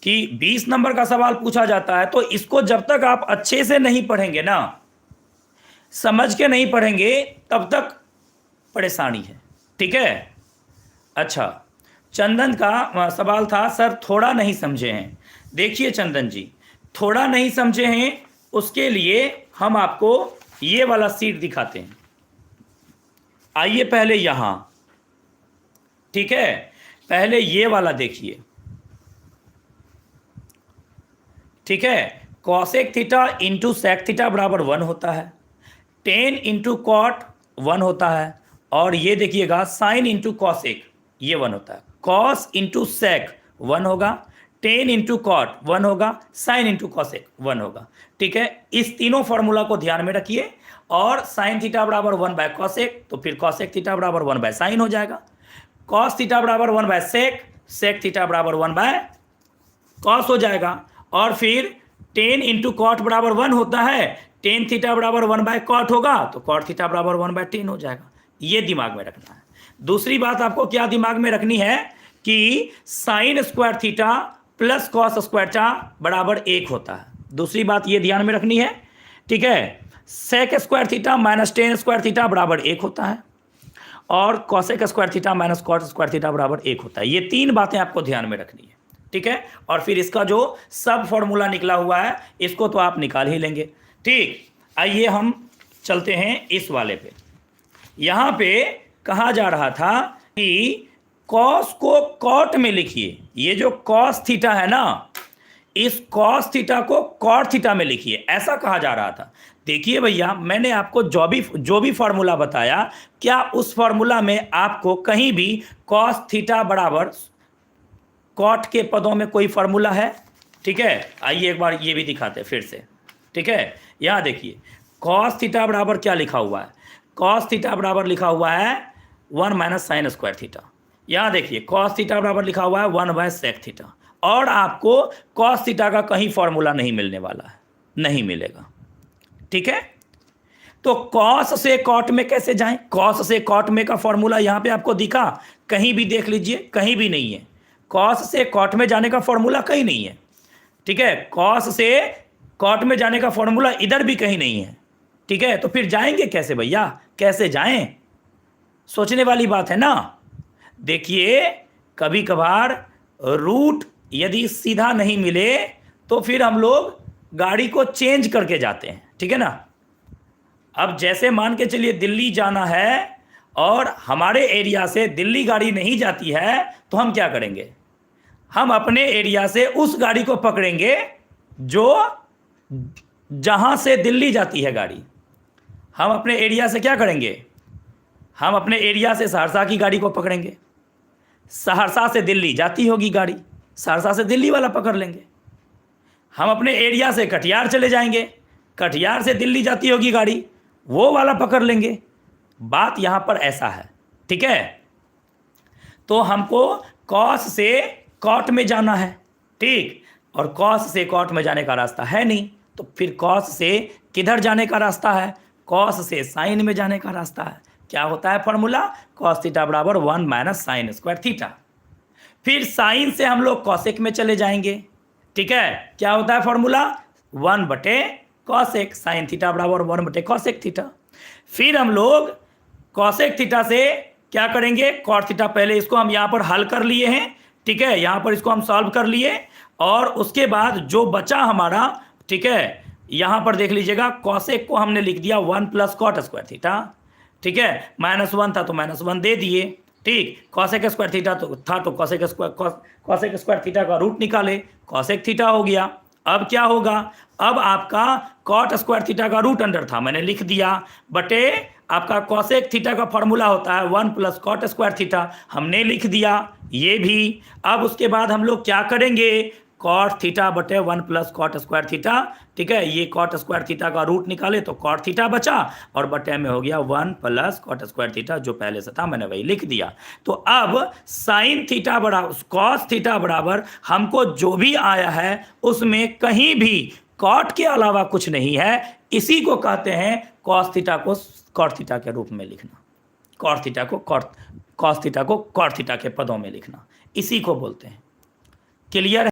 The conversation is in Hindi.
कि 20 नंबर का सवाल पूछा जाता है तो इसको जब तक आप अच्छे से नहीं पढ़ेंगे ना, समझ के नहीं पढ़ेंगे, तब तक परेशानी है। ठीक है। अच्छा, चंदन का सवाल था, सर थोड़ा नहीं समझे हैं। देखिए चंदन जी, थोड़ा नहीं समझे हैं, उसके लिए हम आपको ये वाला सीट दिखाते हैं। आइए पहले यहां, ठीक है, पहले ये वाला देखिए। ठीक है, cosec theta into sec theta बराबर 1 होता है, टेन इंटू कॉट 1 होता है, और ये देखिएगा साइन इंटू कॉसेक ये 1 होता है। कॉस इंटू सेक 1 होगा, टेन इंटू कॉट 1 होगा, साइन इंटू कॉसेक 1 होगा। ठीक है, इस तीनों फॉर्मूला को ध्यान में रखिए। और साइन थीटा बराबर 1 बाय कॉसेक, तो फिर कॉसेक थीटा बराबर 1 बाय साइन हो जाएगा। कॉस थीटा बराबर 1 बाय सेक, सेक थीटा बराबर 1 बाय कॉस हो जाएगा। और फिर टेन इंटू कॉट बराबर 1 होता है, टेन थीटा बराबर 1 बाय कॉट होगा, तो कॉट थीटा बराबर 1 बाय टेन हो जाएगा। ये दिमाग में रखना है। दूसरी बात आपको क्या दिमाग में रखनी है कि sine square theta plus cos square theta बराबर 1 होता है। दूसरी बात ये ध्यान में रखनी है। ठीक है, sec square theta minus tan square theta बराबर 1 होता है, और cosec square theta minus cot square theta बराबर 1 होता है। ये तीन बातें आपको ध्यान में रखनी है। ठीक है, और फिर इसका जो सब फॉर्मूला निकला हुआ है इसको तो आप निकाल ही लेंगे। ठीक, आइए हम चलते हैं इस वाले पे। यहां पे कहा जा रहा था कि कॉस को कॉट में लिखिए। ये जो कॉस थीटा है ना, इस कॉस थीटा को कॉट थीटा में लिखिए, ऐसा कहा जा रहा था। देखिए भैया, मैंने आपको जो भी फॉर्मूला बताया, क्या उस फॉर्मूला में आपको कहीं भी कॉस थीटा बराबर कॉट के पदों में कोई फॉर्मूला है? ठीक है, आइए एक बार ये भी दिखाते हैं फिर से। ठीक है, यहां देखिए कॉस थीटा बराबर क्या लिखा हुआ है। कॉस थीटा बराबर लिखा हुआ है 1 माइनस साइन स्क्वायर थीटा। यहां देखिए कॉस थीटा बराबर लिखा हुआ है 1 बाय सेक थीटा। और आपको कॉस थीटा का कहीं फॉर्मूला नहीं मिलने वाला है, नहीं मिलेगा। ठीक है, तो कॉस से कॉट में कैसे जाएं? कॉस से कॉट में का फॉर्मूला यहां पे आपको दिखा? कहीं भी देख लीजिए, कहीं भी नहीं है। कॉस से कॉट में जाने का फॉर्मूला कहीं नहीं है। ठीक है, कॉस से कॉट में जाने का फॉर्मूला इधर भी कहीं नहीं है। ठीक है, तो फिर जाएंगे कैसे भैया, कैसे जाएं? सोचने वाली बात है ना। देखिए, कभी कभार रूट यदि सीधा नहीं मिले तो फिर हम लोग गाड़ी को चेंज करके जाते हैं। ठीक है ना। अब जैसे मान के चलिए दिल्ली जाना है और हमारे एरिया से दिल्ली गाड़ी नहीं जाती है, तो हम क्या करेंगे? हम अपने एरिया से उस गाड़ी को पकड़ेंगे जो जहां से दिल्ली जाती है गाड़ी। हम अपने एरिया से क्या करेंगे? हम अपने एरिया से सहरसा की गाड़ी को पकड़ेंगे। सहरसा से दिल्ली जाती होगी गाड़ी, सहरसा से दिल्ली वाला पकड़ लेंगे। हम अपने एरिया से कटिहार चले जाएंगे, कटिहार से दिल्ली जाती होगी गाड़ी, वो वाला पकड़ लेंगे। बात यहां पर ऐसा है। ठीक है, तो हमको कॉस से कॉट में जाना है। ठीक, और कॉस से कॉट में जाने का रास्ता है नहीं, तो फिर कॉस से किधर जाने का रास्ता है? कॉस से साइन में जाने का रास्ता है। क्या होता है फॉर्मूला? कॉस थीटा बराबर 1 माइनस साइन स्क्वायर थीटा। फिर साइन से हम लोग कॉसेक में चले जाएंगे। ठीक है, क्या होता है फॉर्मूला? 1 बटे कॉसेक, साइन थीटा बराबर 1 बटे कॉसेक थीटा। फिर हम लोग कॉसेक थीटा से क्या करेंगे? कॉट थीटा, पहले इसको हम यहां पर हल कर लिए हैं। ठीक है, यहां पर इसको हम सॉल्व कर लिए, और उसके बाद जो बचा हमारा, ठीक है, यहां पर देख लीजिएगा कॉसेक को हमने लिख दिया 1 प्लस कॉट स्क्वायर थीटा। ठीक है, -1 था तो -1 दे दिए। ठीक, कॉसेक स्क्वायर थीटा तो था, तो कॉसेक स्क्वायर थीटा का रूट निकाले, कॉसेक थीटा हो गया। अब क्या होगा? अब आपका कॉट स्क्वायर थीटा का रूट अंडर था, मैंने लिख दिया, बटे आपका कॉसेक थीटा का फॉर्मूला होता है 1 प्लस कॉट स्क्वायर थीटा, हमने लिख दिया ये भी। अब उसके बाद हम लोग क्या करेंगे? कॉट थीटा बटे 1 प्लस कॉट स्क्वायर थीटा। ठीक है, ये कॉट स्क्वायर थीटा का रूट निकाले तो कॉट थीटा बचा, और बटे में हो गया 1 प्लस कॉट स्क्वायर थीटा, जो पहले से था मैंने वही लिख दिया। तो अब साइन थीटा बराबर कॉस थीटा बराबर हमको जो भी आया है उसमें कहीं भी कॉट के अलावा कुछ नहीं है। इसी को कहते हैं कॉस थीटा को कॉट थीटा के रूप में लिखना, कॉस थीटा को कॉट थीटा के पदों में लिखना, इसी को बोलते हैं। क्लियर है?